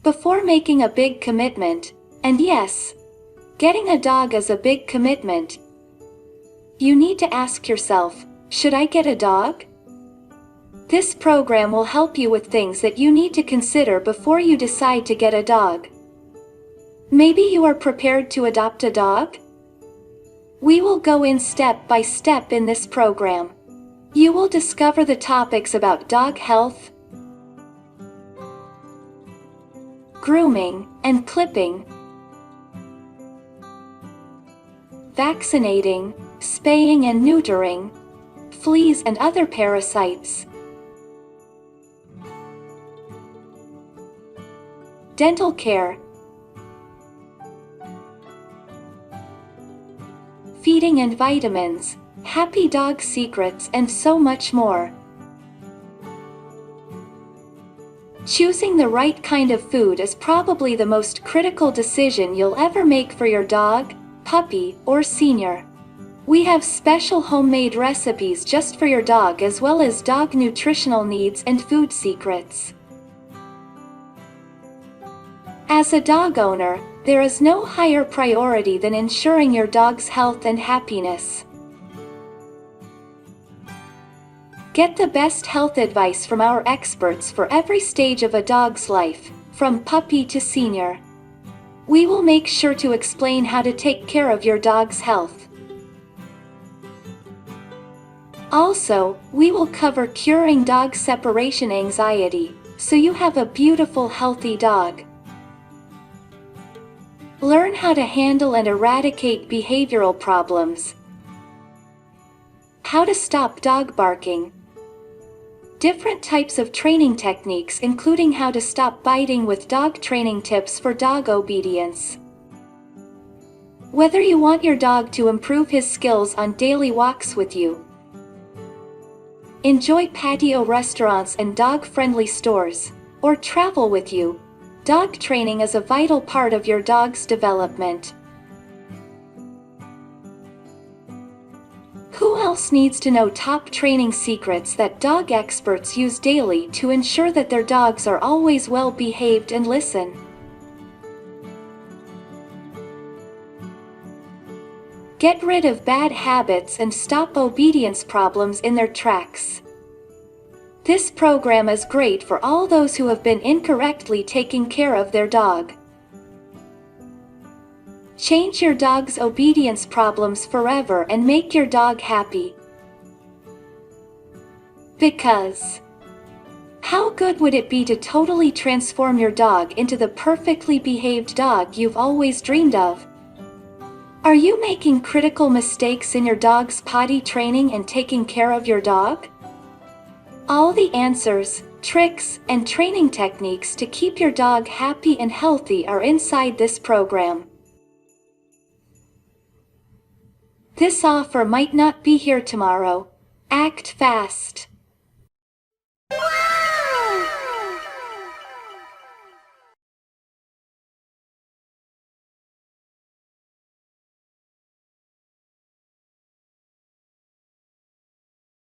Before making a big commitment, and yes, getting a dog is a big commitment, you need to ask yourself, should I get a dog? This program will help you with things that you need to consider before you decide to get a dog. Maybe you are prepared to adopt a dog? We will go in step by step in this program. You will discover the topics about dog health, grooming and clipping, vaccinating, spaying and neutering, fleas and other parasites, dental care, feeding and vitamins, happy dog secrets, and so much more. Choosing the right kind of food is probably the most critical decision you'll ever make for your dog, puppy, or senior. We have special homemade recipes just for your dog, as well as dog nutritional needs and food secrets. As a dog owner, there is no higher priority than ensuring your dog's health and happiness. Get the best health advice from our experts for every stage of a dog's life, from puppy to senior. We will make sure to explain how to take care of your dog's health. Also, we will cover curing dog separation anxiety, so you have a beautiful, healthy dog. Learn how to handle and eradicate behavioral problems. How to stop dog barking. Different types of training techniques, including how to stop biting with dog training tips for dog obedience. Whether you want your dog to improve his skills on daily walks with you, enjoy patio restaurants and dog-friendly stores, or travel with you, dog training is a vital part of your dog's development. Who else needs to know top training secrets that dog experts use daily to ensure that their dogs are always well behaved and listen? Get rid of bad habits and stop obedience problems in their tracks. This program is great for all those who have been incorrectly taking care of their dog. Change your dog's obedience problems forever and make your dog happy. Because how good would it be to totally transform your dog into the perfectly behaved dog you've always dreamed of? Are you making critical mistakes in your dog's potty training and taking care of your dog? All the answers, tricks, and training techniques to keep your dog happy and healthy are inside this program. This offer might not be here tomorrow. Act fast.